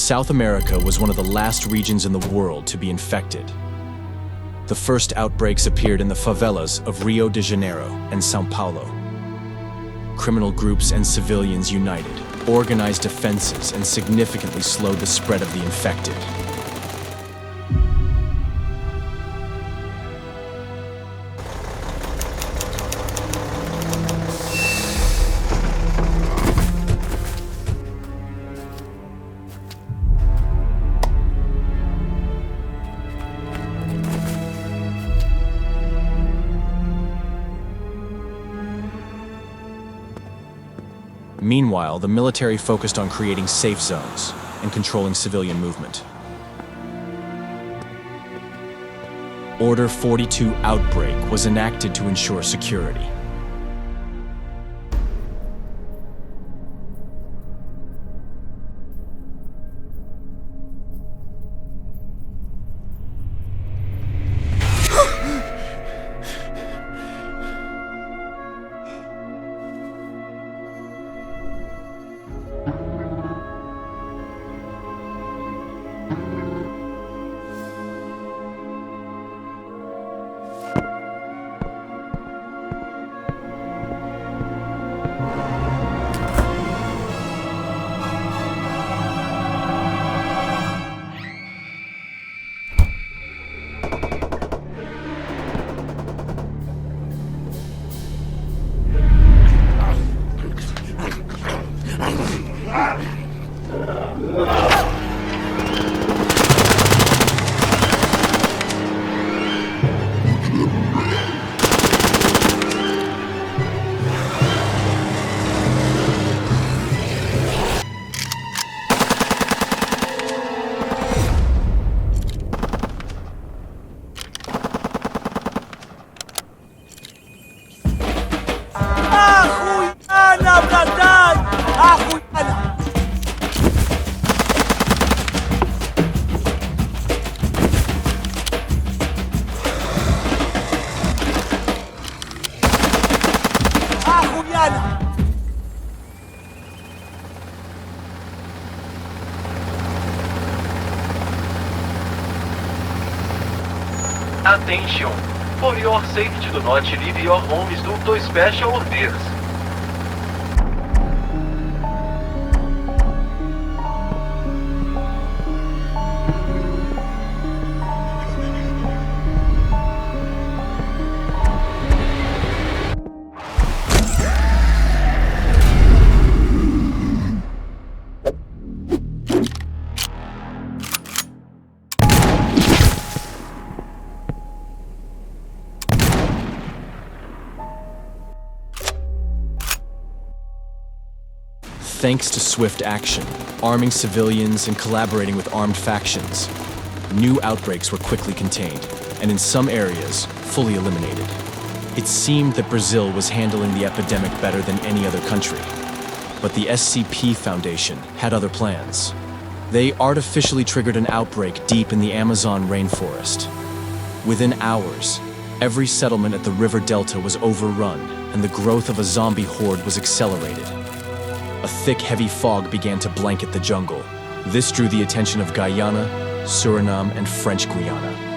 South America was one of the last regions in the world to be infected. The first outbreaks appeared in the favelas of Rio de Janeiro and São Paulo. Criminal groups and civilians united, organized defenses, and significantly slowed the spread of the infected. Meanwhile, the military focused on creating safe zones and controlling civilian movement. Order 42 Outbreak was enacted to ensure security. Attention! For your safety, do not leave your homes due to special orders. Thanks to swift action, arming civilians and collaborating with armed factions, new outbreaks were quickly contained, and in some areas, fully eliminated. It seemed that Brazil was handling the epidemic better than any other country. But the SCP Foundation had other plans. They artificially triggered an outbreak deep in the Amazon rainforest. Within hours, every settlement at the river delta was overrun, and the growth of a zombie horde was accelerated. A thick, heavy fog began to blanket the jungle. This drew the attention of Guyana, Suriname, and French Guiana.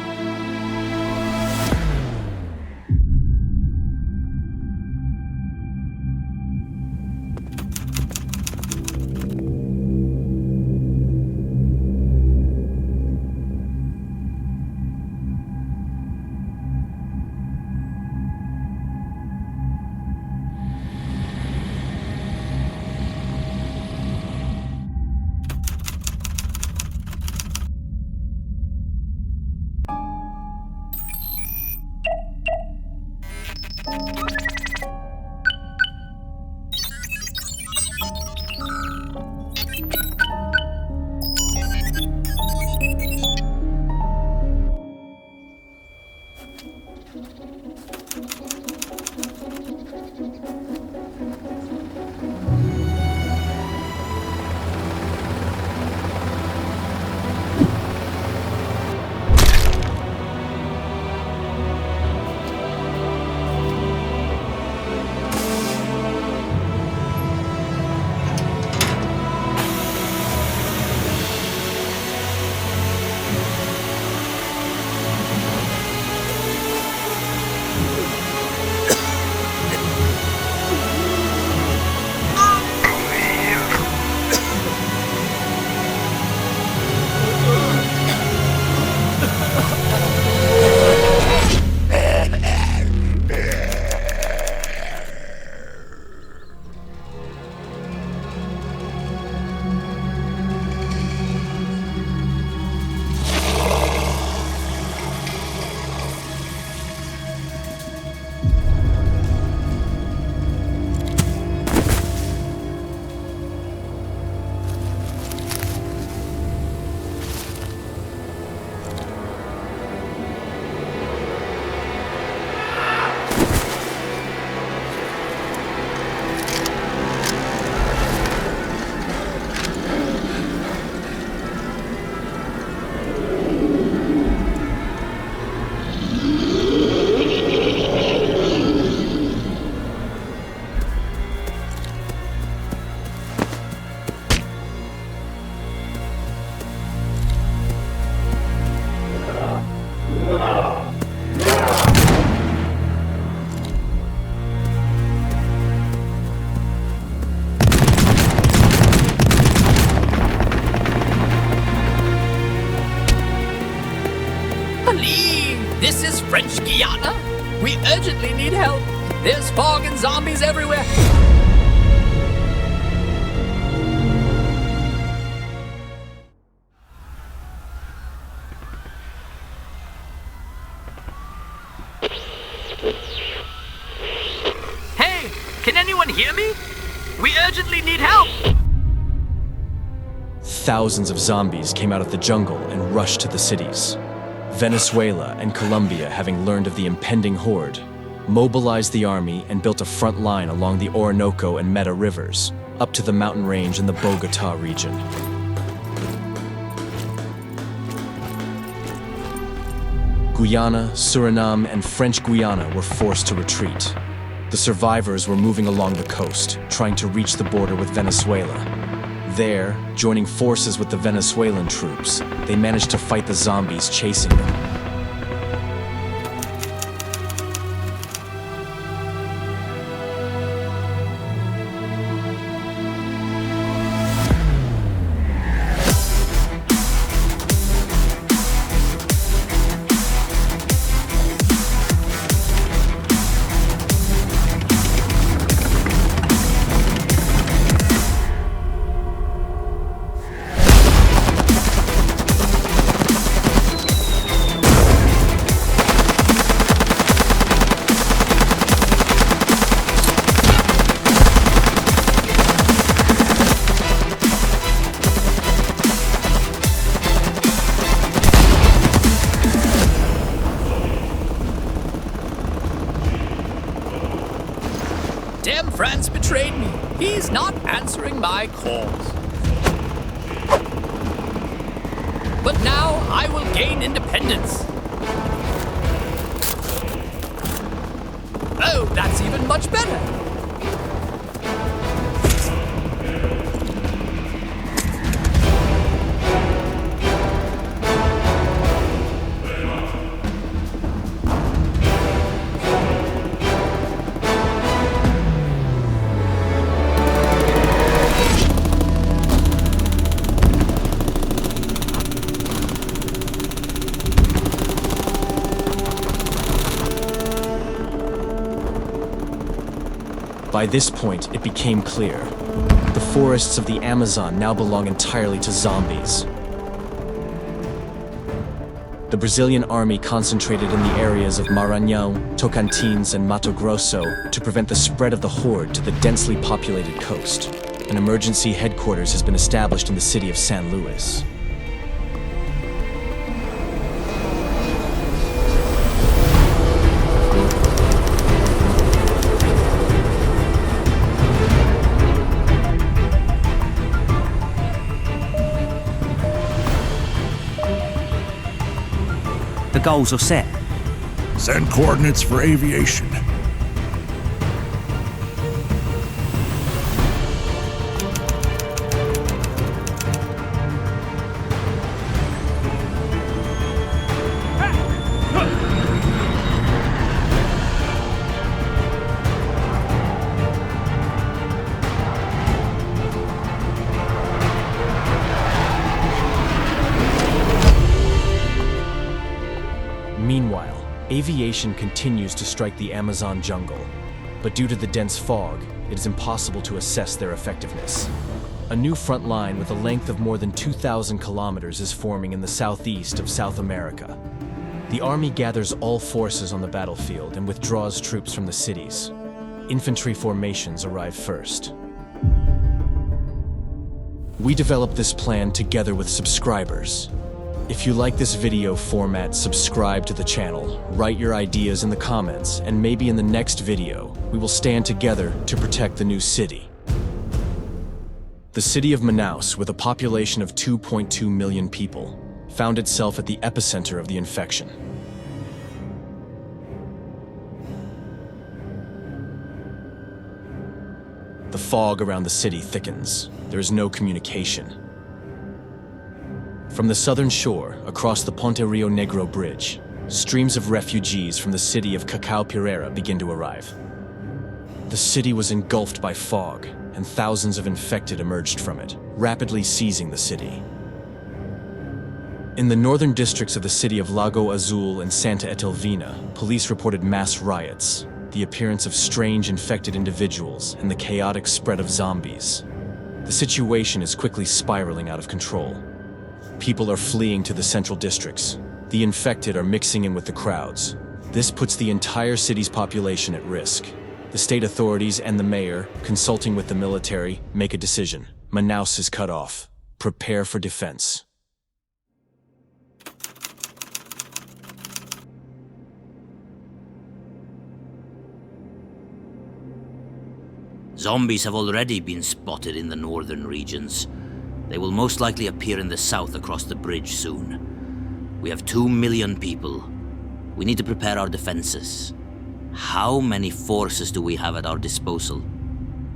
urgently need help. There's fog and zombies everywhere. Hey, can anyone hear me? We urgently need help. Thousands of zombies came out of the jungle and rushed to the cities. Venezuela and Colombia, having learned of the impending horde, mobilized the army and built a front line along the Orinoco and Meta rivers, up to the mountain range in the Bogota region. Guyana, Suriname, and French Guiana were forced to retreat. The survivors were moving along the coast, trying to reach the border with Venezuela. There, joining forces with the Venezuelan troops, they managed to fight the zombies chasing them. Damn France betrayed me. He's not answering my calls. But now I will gain independence. Oh, that's even much better. By this point, it became clear. The forests of the Amazon now belong entirely to zombies. The Brazilian army concentrated in the areas of Maranhão, Tocantins, and Mato Grosso to prevent the spread of the horde to the densely populated coast. An emergency headquarters has been established in the city of San Luis. The goals are set. Send coordinates for aviation. Meanwhile, aviation continues to strike the Amazon jungle, but due to the dense fog, it is impossible to assess their effectiveness. A new front line with a length of more than 2,000 kilometers is forming in the southeast of South America. The army gathers all forces on the battlefield and withdraws troops from the cities. Infantry formations arrive first. We developed this plan together with subscribers. If you like this video format, subscribe to the channel, write your ideas in the comments, and maybe in the next video, we will stand together to protect the new city. The city of Manaus, with a population of 2.2 million people, found itself at the epicenter of the infection. The fog around the city thickens. There is no communication. From the southern shore, across the Ponte Rio Negro bridge, streams of refugees from the city of Cacau Pereira begin to arrive. The city was engulfed by fog, and thousands of infected emerged from it, rapidly seizing the city. In the northern districts of the city of Lago Azul and Santa Etelvina, police reported mass riots, the appearance of strange infected individuals, and the chaotic spread of zombies. The situation is quickly spiraling out of control. People are fleeing to the central districts. The infected are mixing in with the crowds. This puts the entire city's population at risk. The state authorities and the mayor, consulting with the military, make a decision. Manaus is cut off. Prepare for defense. Zombies have already been spotted in the northern regions. They will most likely appear in the south across the bridge soon. We have 2 million people. We need to prepare our defenses. How many forces do we have at our disposal?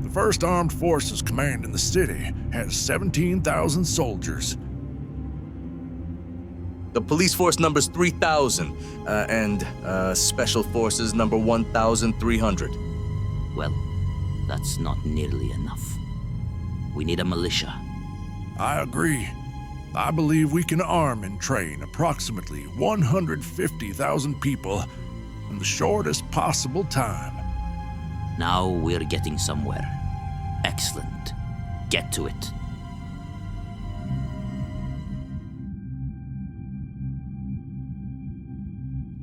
The 1st Armed Forces Command in the city has 17,000 soldiers. The police force numbers 3,000, and special forces number 1,300. Well, that's not nearly enough. We need a militia. I agree. I believe we can arm and train approximately 150,000 people in the shortest possible time. Now we're getting somewhere. Excellent. Get to it.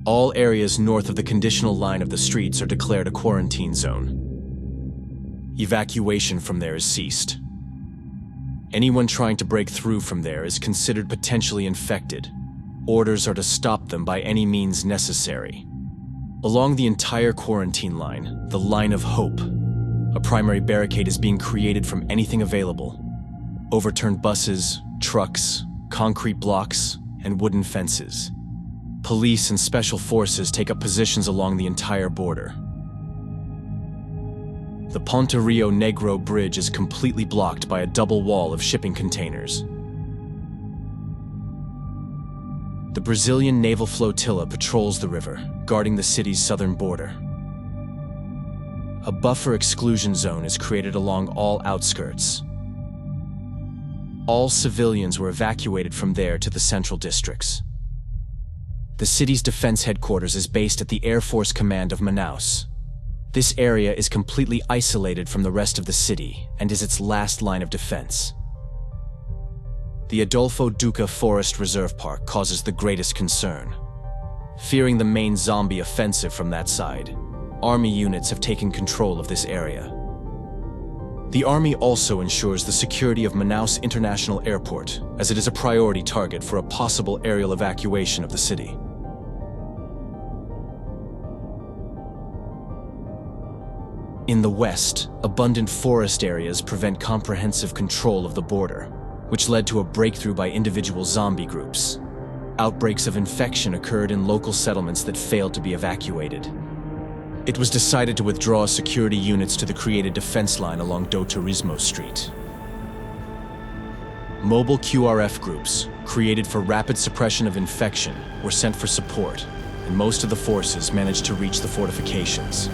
All areas north of the conditional line of the streets are declared a quarantine zone. Evacuation from there is ceased. Anyone trying to break through from there is considered potentially infected. Orders are to stop them by any means necessary. Along the entire quarantine line, the Line of Hope, a primary barricade is being created from anything available. Overturned buses, trucks, concrete blocks, and wooden fences. Police and special forces take up positions along the entire border. The Ponte Rio Negro bridge is completely blocked by a double wall of shipping containers. The Brazilian naval flotilla patrols the river, guarding the city's southern border. A buffer exclusion zone is created along all outskirts. All civilians were evacuated from there to the central districts. The city's defense headquarters is based at the Air Force Command of Manaus. This area is completely isolated from the rest of the city and is its last line of defense. The Adolfo Duca Forest Reserve Park causes the greatest concern. Fearing the main zombie offensive from that side, Army units have taken control of this area. The Army also ensures the security of Manaus International Airport, as it is a priority target for a possible aerial evacuation of the city. In the west, abundant forest areas prevent comprehensive control of the border, which led to a breakthrough by individual zombie groups. Outbreaks of infection occurred in local settlements that failed to be evacuated. It was decided to withdraw security units to the created defense line along Do Turismo Street. Mobile QRF groups, created for rapid suppression of infection, were sent for support, and most of the forces managed to reach the fortifications.